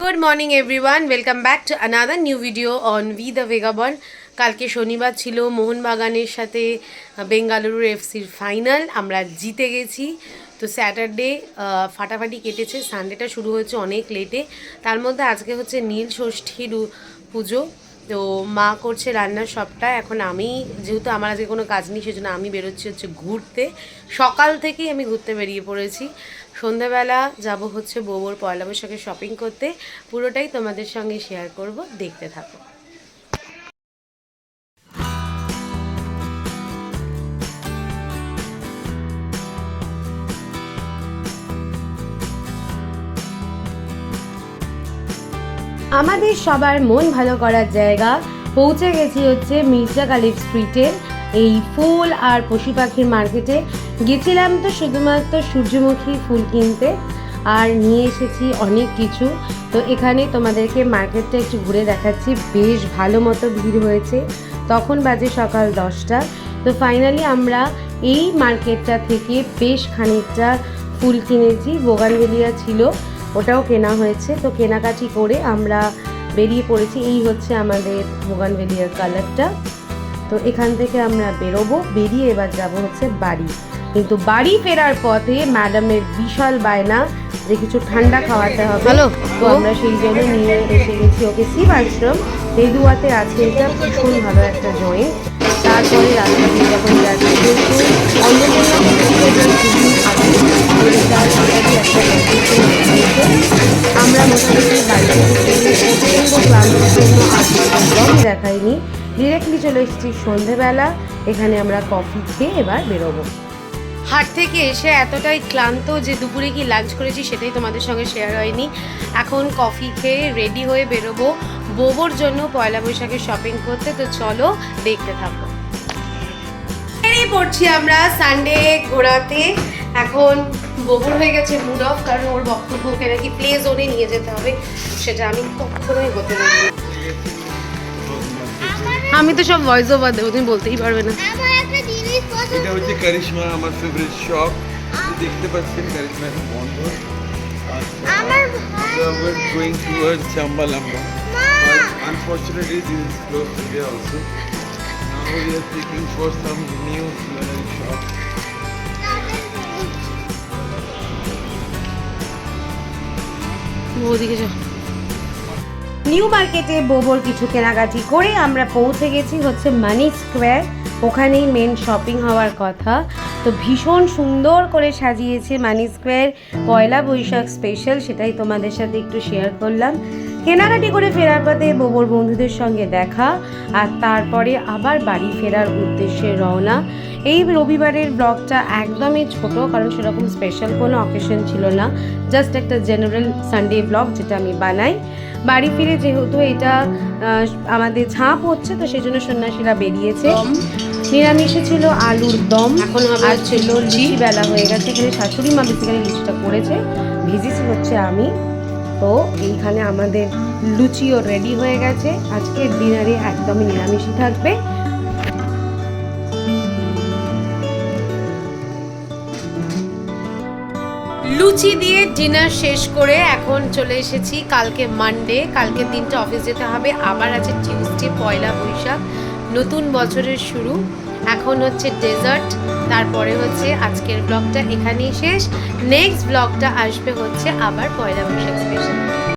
Good morning everyone, welcome back to another new video on We the Vagabond. কালকে শনিবার ছিল, মোহনবাগানের সাথে বেঙ্গালুরু এফসির ফাইনাল। আমরা জিতে গেছি। তো স্যাটারডে ফাটাফাটি কেটেছে, সানডেটা শুরু হয়েছে অনেক লেটে। তার মধ্যে আজকে হচ্ছে নীল ষষ্ঠীর পুজো। তো মা করছে রান্নার সবটা। এখন আমি, যেহেতু আমার আজকে কোনো কাজ নেই, সেজন্য আমি বেরোচ্ছি হচ্ছে ঘুরতে। সকাল থেকেই আমি ঘুরতে বেরিয়ে পড়েছি। সন্ধ্যাবেলা যাব হচ্ছে বউর পয়লা বৈশাখে শপিং করতে। পুরোটাই তোমাদের সঙ্গে শেয়ার করব, দেখতে থাকো। আমাদের সবার মন ভালো করার জায়গা, পৌঁছে গেছি হচ্ছে মির্জা গালিব স্ট্রিটের এই ফুল আর পশু পাখির মার্কেটে। গেছিলাম তো শুধুমাত্র সূর্যমুখী ফুল কিনতে, আর নিয়ে এসেছি অনেক কিছু। তো এখানে তোমাদেরকে মার্কেটটা একটু ঘুরে দেখাচ্ছি। বেশ ভালো মতো ভিড় হয়েছে, তখন বাজে সকাল 10টা। তো ফাইনালি আমরা এই মার্কেটটা থেকে বেশ খানিকটা ফুল কিনেছি। বোগানভেলিয়া ছিল, ওটাও কেনা হয়েছে। তো কেনাকাটি করে আমরা বেরিয়ে পড়েছি। এই হচ্ছে আমাদের বোগানভেলিয়ার কালারটা। তো এখান থেকে আমরা বেরোবো, বেরিয়ে এবার যাব হচ্ছে বাড়ি। কিন্তু বাড়ি ফেরার পথে ম্যাডামের বিশাল বায়না যে কিছু ঠান্ডা খাওয়াতে হবে। তো আমরা সেই জন্য নিয়ে এসে গেছি ওকে শিব আশ্রম। হেদুয়াতে আছে, এটা ভীষণ ভালো একটা জয়েন্ট। তারপরে রাস্তা দিয়ে যখন যাচ্ছি, যেহেতু অন্নপূর্ণা আমরা মোটামুটি বাড়িতে ক্লান্তির জন্য একদম দেখাইনি, ডিরেক্টলি চলে এসেছি সন্ধেবেলা। এখানে আমরা কফি খেয়ে এবার বেরোবো। হাট থেকে এসে এতটাই ক্লান্ত যে দুপুরে কি লাঞ্চ করেছি সেটাই তোমাদের সঙ্গে শেয়ার হয়নি। এখন কফি খেয়ে রেডি হয়ে বেরোবো বোবোর জন্য পয়লা বৈশাখে শপিং করতে। তো চলো দেখতে থাকো। বেরিয়ে পড়ছি আমরা সানডে ঘোরাতে। এখন বোবোর হয়ে গেছে মুড অফ, কারণ ওর বক্তব্যকে নাকি প্লে জোনে নিয়ে যেতে হবে। সেটা আমি কখনোই হতে দেবো না। আমি তো সব ভয়েস ওভার দেবো, তুমি বলতেই পারবে না। এটা হচ্ছে কারিশমা, আমার ফেভারিট শপ। দেখতে পাচ্ছেন কারিশমা এখন বন্ধ। আমার we're going towards Chambalamba. But unfortunately this is closed today also. Now we are seeking for some new jewelry shop. ওদিকে যাও। নিউ মার্কেটে বোবোর কিছু কেনাকাটি করে আমরা পৌঁছে গেছি হচ্ছে মানি স্কোয়ার। ওখানেই মেন শপিং হওয়ার কথা। তো ভীষণ সুন্দর করে সাজিয়েছে মানি স্কোয়ার, পয়লা বৈশাখ স্পেশাল। সেটাই তোমাদের সাথে একটু শেয়ার করলাম। কেনাকাটি করে ফেরার পথে বোবোর বন্ধুদের সঙ্গে দেখা, আর তারপরে আবার বাড়ি ফেরার উদ্দেশ্যে রওনা। এই রবিবারের ব্লগটা একদমই ছোট, কারণ সেরকম স্পেশাল কোনো অকেশন ছিল না, জাস্ট একটা জেনারেল সানডে ব্লগ যেটা আমি বানাই। বাড়ি ফিরে যেহেতু এটা আমাদের ঝাঁপ হচ্ছে, তো সেই জন্য সন্ন্যাসীরা বেরিয়েছে। নিরামিষে ছিল আলুর দম, এখন আর ছিল লুচি। বেলা হয়ে গেছে, এখানে শাশুড়ি মা বেসিক্যালি লুচিটা করেছে, ভিজেছি হচ্ছে আমি। তো এইখানে আমাদের লুচিও রেডি হয়ে গেছে। আজকের ডিনারে একদমই নিরামিষই থাকবে। লুচি দিয়ে ডিনার শেষ করে এখন চলে এসেছি কালকে মানডে। কালকের দিনটা অফিস যেতে হবে, আবার আছে টিউসডে পয়লা বৈশাখ, নতুন বছরের শুরু। এখন হচ্ছে ডেজার্ট, তারপরে হচ্ছে আজকের ব্লগটা এখানেই শেষ। নেক্সট ব্লগটা আসবে হচ্ছে আবার পয়লা বৈশাখ স্পেশাল।